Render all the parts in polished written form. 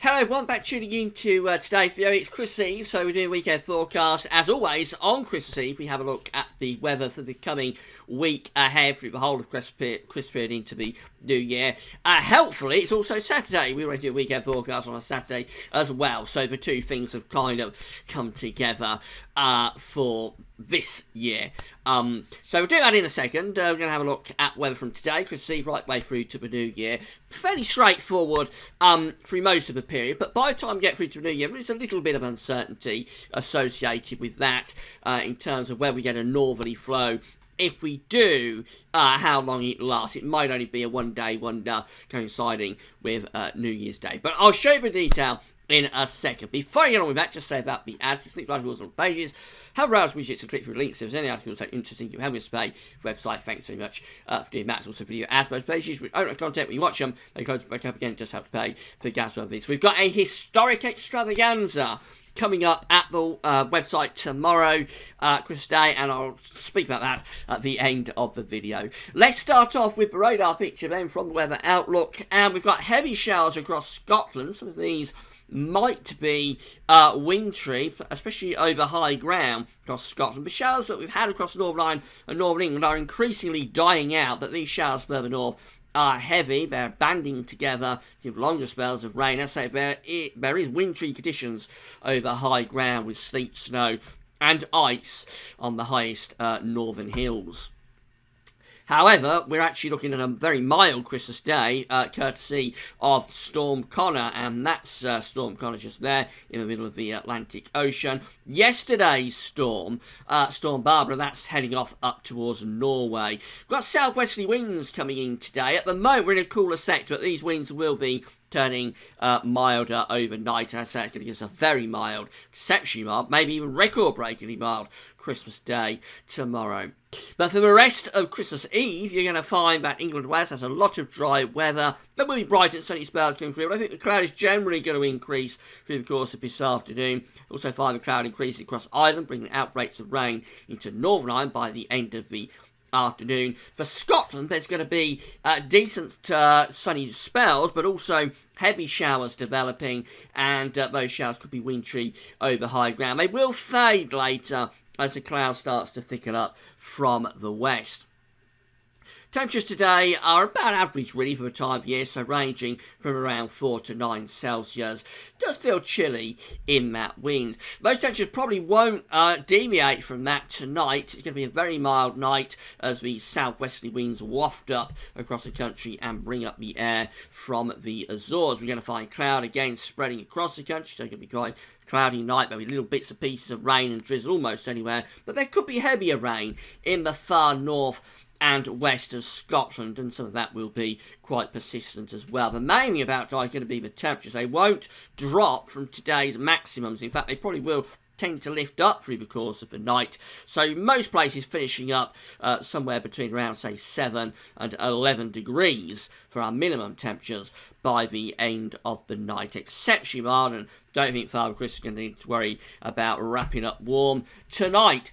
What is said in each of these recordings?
Hello everyone, back tuning in to today's video. It's Christmas Eve, so we're doing a weekend forecast. As always, on Christmas Eve, we have a look at the weather for the coming week ahead through the whole of Christmas period into the new year. Helpfully, it's also Saturday. We already do a weekend forecast on a Saturday as well, so the two things have kind of come together for this year. So we'll do that in a second. We're going to have a look at weather from today, Christmas Eve, right way through to the new year. Fairly straightforward through most of the period, but by the time we get through to the new year, there's a little bit of uncertainty associated with that in terms of where we get a northerly flow. If we do, how long it lasts. It might only be a one-day wonder coinciding with New Year's Day. But I'll show you the detail in a second. Before I get on with that, just say about the ads, to sleep articles on pages, have browse widgets and click through links. If there's any articles that are interesting, you help us pay the website. Thanks very much for doing that. It's also video ads, most pages with own content when you watch them. They close back up again, just have to pay for the gas of this. We've got a historic extravaganza coming up at the website tomorrow, Christmas Day, and I'll speak about that at the end of the video. Let's start off with the radar picture then from the Weather Outlook, and we've got heavy showers across Scotland. Some of these might be wintry, especially over high ground across Scotland. The showers that we've had across Northern Ireland and Northern England are increasingly dying out, but these showers further north are heavy. They're banding together, give longer spells of rain. As I say, there is wintry conditions over high ground with sleet, snow and ice on the highest northern hills. However, we're actually looking at a very mild Christmas Day, courtesy of Storm Connor, and that's Storm Connor just there in the middle of the Atlantic Ocean. Yesterday's storm, Storm Barbara, that's heading off up towards Norway. We've got southwesterly winds coming in today. At the moment, we're in a cooler sector, but these winds will be turning milder overnight. And I say it's going to give us a very mild, exceptionally mild, maybe even record-breakingly mild Christmas Day tomorrow. But for the rest of Christmas Eve, you're going to find that England and Wales has a lot of dry weather. There will be bright and sunny spells coming through, but I think the cloud is generally going to increase through the course of this afternoon. Also find the cloud increasing across Ireland, bringing outbreaks of rain into Northern Ireland by the end of the afternoon. For Scotland, there's going to be decent sunny spells, but also heavy showers developing, and those showers could be wintry over high ground. They will fade later as the cloud starts to thicken up from the west. Temperatures today are about average really for the time of year, so ranging from around 4 to 9 Celsius. It does feel chilly in that wind. Those temperatures probably won't deviate from that tonight. It's going to be a very mild night as the southwesterly winds waft up across the country and bring up the air from the Azores. We're going to find cloud again spreading across the country, so it's going to be quite cloudy night, maybe little bits and pieces of rain and drizzle almost anywhere, but there could be heavier rain in the far north and west of Scotland, and some of that will be quite persistent as well. The main thing about tonight is going to be the temperatures. They won't drop from today's maximums. In fact, they probably will tend to lift up through the course of the night. So most places finishing up somewhere between around, say, 7 and 11 degrees for our minimum temperatures by the end of the night. Exceptionally mild, and don't think Father Chris is going to need to worry about wrapping up warm tonight.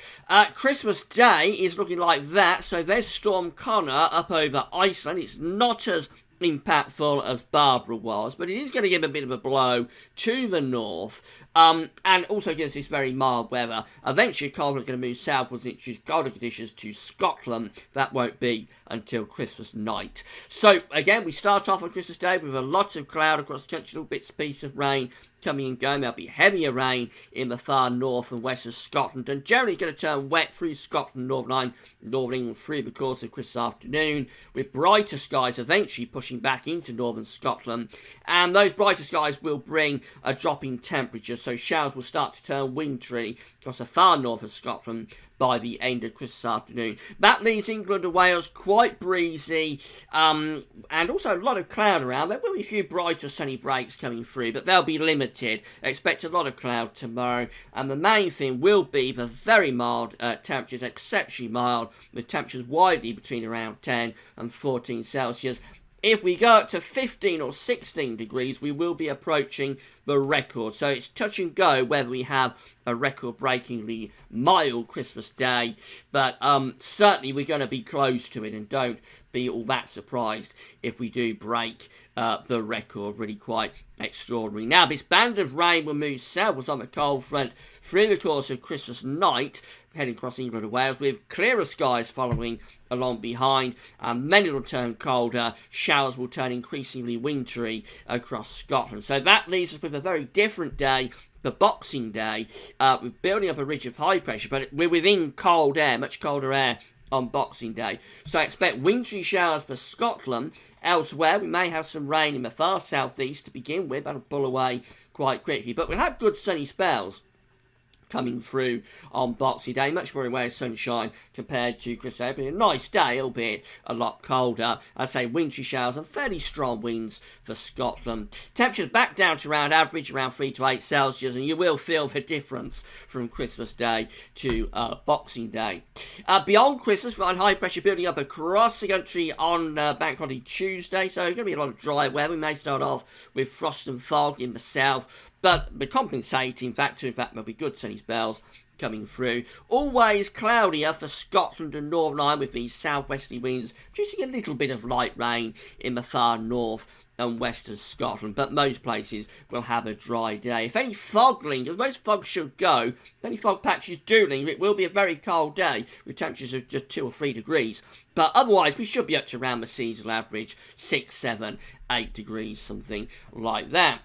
Christmas Day is looking like that. So there's Storm Connor up over Iceland. It's not as impactful as Barbara was, but it is going to give a bit of a blow to the north, and also gives this very mild weather. Eventually, cold is going to move southwards and introduce colder conditions to Scotland. That won't be until Christmas night. So again, we start off on Christmas Day with a lot of cloud across the country, little bits and pieces of rain coming and going. There'll be heavier rain in the far north and west of Scotland, and generally going to turn wet through Scotland, Northern Ireland, Northern England through the course of Christmas afternoon, with brighter skies eventually pushing back into northern Scotland, and those brighter skies will bring a drop in temperature, so showers will start to turn wintry across the far north of Scotland by the end of Christmas afternoon. That leaves England and Wales quite breezy, and also a lot of cloud around. There will be a few brighter sunny breaks coming through, but they'll be limited. Expect a lot of cloud tomorrow, and the main thing will be the very mild temperatures, exceptionally mild, with temperatures widely between around 10 and 14 Celsius. If we go up to 15 or 16 degrees, we will be approaching the record. So it's touch and go whether we have a record-breakingly mild Christmas Day. But certainly we're going to be close to it, and don't be all that surprised if we do break the record. Really quite extraordinary. Now, this band of rain will move southwards on the cold front through the course of Christmas night, heading across England and Wales, with clearer skies following along behind. Many will turn colder. Showers will turn increasingly wintry across Scotland. So that leaves us with a very different day, the Boxing Day. We're building up a ridge of high pressure, but we're within cold air, much colder air on Boxing Day. So I expect wintry showers for Scotland. Elsewhere, we may have some rain in the far southeast to begin with. That'll pull away quite quickly. But we'll have good sunny spells coming through on Boxing Day, much more in way of sunshine compared to Christmas Day. But a nice day, albeit a lot colder. I say wintry showers and fairly strong winds for Scotland. Temperatures back down to around average, around 3 to 8 Celsius, and you will feel the difference from Christmas Day to Boxing Day. Beyond Christmas, we've got high pressure building up across the country on Bank Holiday Tuesday, so going to be a lot of dry weather. We may start off with frost and fog in the south, but the compensating factor, in fact, there'll be good sunny spells coming through. Always cloudier for Scotland and Northern Ireland with these southwesterly winds, producing a little bit of light rain in the far north and western Scotland, but most places will have a dry day. If any fog lingers, most fog should go. If any fog patches do linger, it will be a very cold day with temperatures of just 2 or 3 degrees. But otherwise, we should be up to around the seasonal average, 6, 7, 8 degrees, something like that.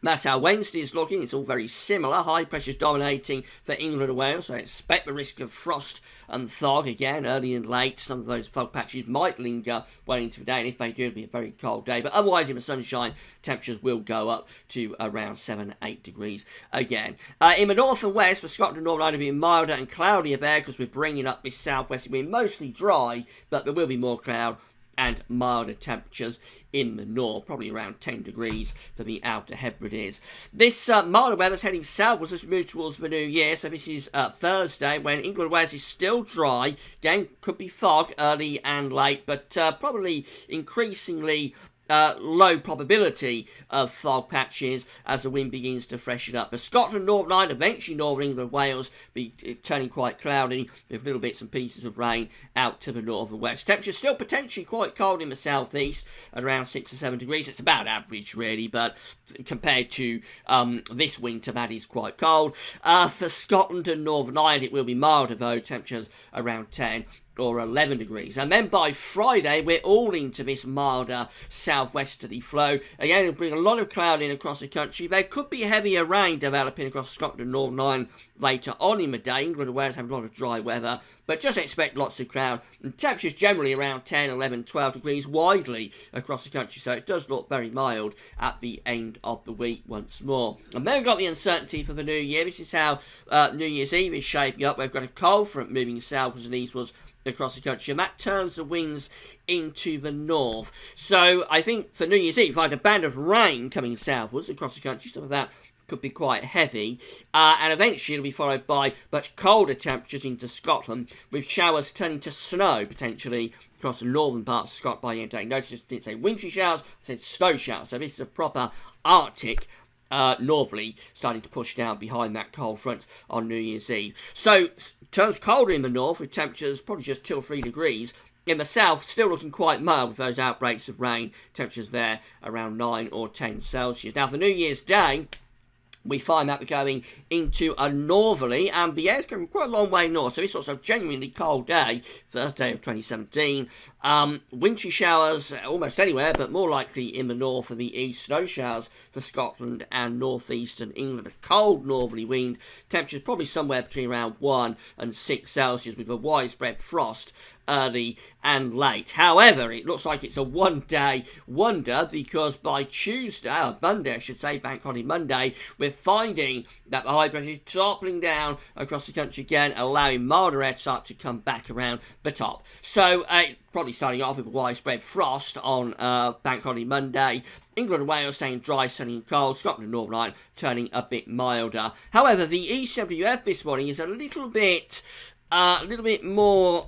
That's how Wednesday is looking. It's all very similar. High pressure dominating for England and Wales. So I expect the risk of frost and fog again, early and late. Some of those fog patches might linger well into the day. And if they do, it'll be a very cold day. But otherwise, in the sunshine, temperatures will go up to around 7, 8 degrees again. In the north and west, for Scotland and Northern Ireland, it'll be milder and cloudier there because we're bringing up this southwest wind. Mostly dry, but there will be more cloud and milder temperatures in the north, probably around 10 degrees for the Outer Hebrides. This milder weather is heading southwards as we move towards the new year. So this is Thursday, when England and Wales is still dry. Again, could be fog early and late, but probably increasingly low probability of fog patches as the wind begins to freshen up. But Scotland, Northern Ireland, eventually Northern England, Wales be turning quite cloudy with little bits and pieces of rain out to the north and west. Temperatures still potentially quite cold in the southeast at around 6 or 7 degrees. It's about average really, but compared to this winter, that is quite cold. For Scotland and Northern Ireland, it will be milder though, temperatures around 10 or 11 degrees. And then by Friday, we're all into this milder southwesterly flow. Again, it'll bring a lot of cloud in across the country. There could be heavier rain developing across Scotland and Northern Ireland later on in the day. England and Wales have a lot of dry weather, but just expect lots of cloud. And temperatures generally around 10, 11, 12 degrees widely across the country, so it does look very mild at the end of the week once more. And then we've got the uncertainty for the new year. This is how New Year's Eve is shaping up. We've got a cold front moving southwards and eastwards across the country, and that turns the winds into the north. So I think for New Year's Eve, I had a band of rain coming southwards across the country. Some of that could be quite heavy, and eventually it'll be followed by much colder temperatures into Scotland, with showers turning to snow potentially across the northern parts of Scotland by the end of the day. Notice it didn't say wintry showers, it said snow showers. So this is a proper Arctic northerly starting to push down behind that cold front on New Year's Eve. So turns colder in the north with temperatures probably just 2 or 3 degrees. In the south, still looking quite mild with those outbreaks of rain. Temperatures there around 9 or 10 Celsius. Now for New Year's Day, we find that we're going into a northerly, and the air's going quite a long way north, so it's also a genuinely cold day, Thursday of 2017. Wintry showers almost anywhere, but more likely in the north and the east. Snow showers for Scotland and northeastern England. A cold northerly wind. Temperatures probably somewhere between around 1 and 6 Celsius with a widespread frost early and late. However, it looks like it's a one-day wonder, because by Tuesday, Monday I should say, Bank Holiday Monday, we're finding that the high pressure is toppling down across the country again, allowing milder air to start to come back around the top. So probably starting off with widespread frost on Bank Holiday Monday. England and Wales staying dry, sunny and cold. Scotland and Northern Ireland turning a bit milder. However, the ECWF this morning is a little bit a little bit more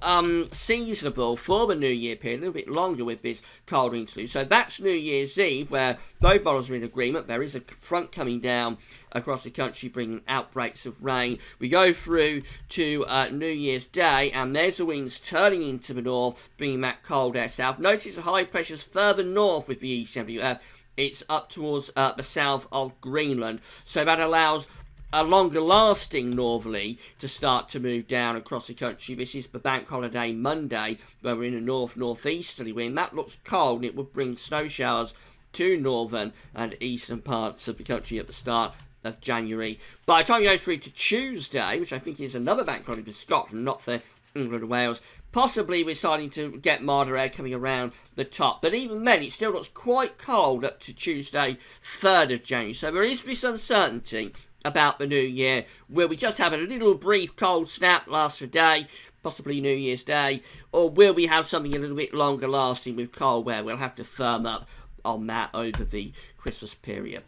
seasonable for the New Year period, a little bit longer with this cold interlude. So that's New Year's Eve, where both models are in agreement. There is a front coming down across the country, bringing outbreaks of rain. We go through to New Year's Day, and there's the winds turning into the north, bringing that cold air south. Notice the high pressure's further north with the ECMWF. It's up towards the south of Greenland, so that allows a longer lasting northerly to start to move down across the country. This is the bank holiday Monday, where we're in a northeasterly wind. That looks cold, and it would bring snow showers to northern and eastern parts of the country at the start of January. By the time you go through to Tuesday, which I think is another bank holiday for Scotland, not for England and Wales, possibly we're starting to get milder air coming around the top. But even then, it still looks quite cold up to Tuesday, 3rd of January. So there is this uncertainty about the new year. Will we just have a little brief cold snap, last for a day, possibly New Year's Day, or will we have something a little bit longer lasting with cold weather? We'll have to firm up on that over the Christmas period.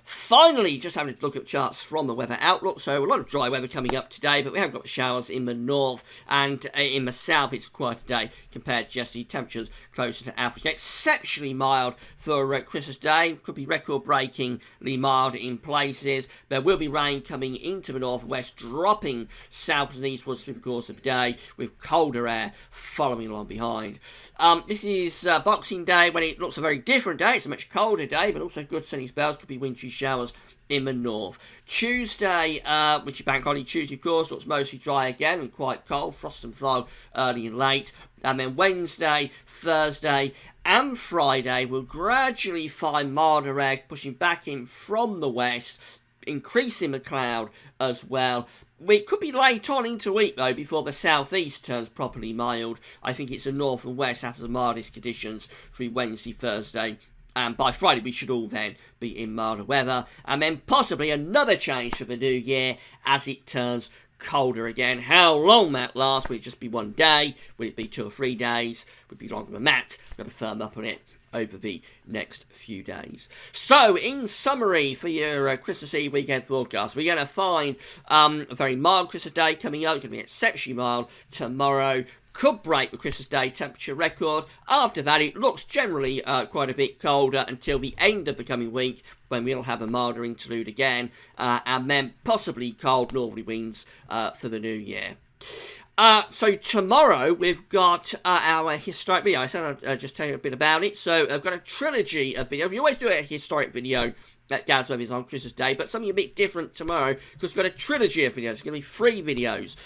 Finally, just having a look at charts from the weather outlook. So a lot of dry weather coming up today, but we have got showers in the north, and in the south it's quite a day compared to just the temperatures closer to average. Exceptionally mild for Christmas Day. Could be record-breakingly mild in places. There will be rain coming into the northwest, dropping south and eastwards through the course of the day, with colder air following along behind. This is Boxing Day, when it looks a very different day. It's a much colder day, but also good sunny spells. Could be wintry showers in the north. Tuesday, which is bank holiday Tuesday, of course, looks mostly dry again and quite cold. Frost and fog early and late. And then Wednesday, Thursday, and Friday will gradually find milder air pushing back in from the west, increasing the cloud as well. It could be late on into the week, though, before the southeast turns properly mild. I think it's the north and west after the mildest conditions through Wednesday, Thursday, and by Friday we should all then be in milder weather. And then possibly another change for the new year as it turns colder again. How long that lasts? Will it just be one day? Will it be 2 or 3 days? Would it be longer than that? Got to firm up on it over the next few days. So, in summary for your Christmas Eve weekend forecast, we're going to find a very mild Christmas Day coming up. It's going to be exceptionally mild tomorrow. Could break the Christmas Day temperature record. After that, it looks generally quite a bit colder until the end of the coming week, when we'll have a milder interlude again, and then possibly cold northerly winds for the new year. So tomorrow we've got our historic video. I said I'd just tell you a bit about it. So I've got a trilogy of videos. We always do a historic video that Gaz Weather is on Christmas Day, but something a bit different tomorrow, because we've got a trilogy of videos. It's going to be 3 videos.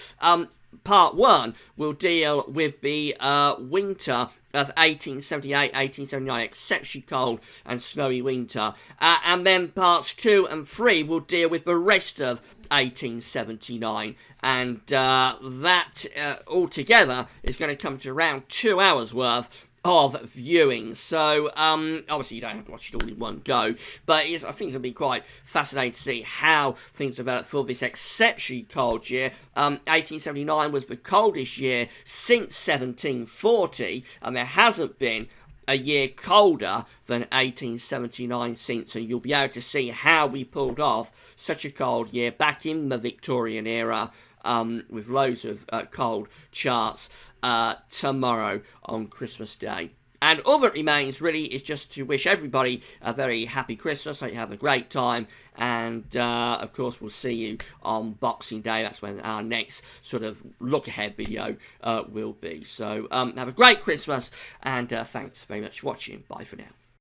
Part 1 will deal with the winter of 1878-1879, exceptionally cold and snowy winter. And then parts 2 and 3 will deal with the rest of 1879. And that altogether is going to come to around 2 hours worth of viewing. So obviously you don't have to watch it all in one go, but I think it's going to be quite fascinating to see how things develop for this exceptionally cold year. 1879 was the coldest year since 1740, and there hasn't been a year colder than 1879 since, and you'll be able to see how we pulled off such a cold year back in the Victorian era, with loads of cold charts tomorrow on Christmas Day. And all that remains really is just to wish everybody a very happy Christmas. I hope you have a great time, and of course we'll see you on Boxing Day. That's when our next sort of look ahead video will be. So have a great Christmas, and thanks very much for watching. Bye for now.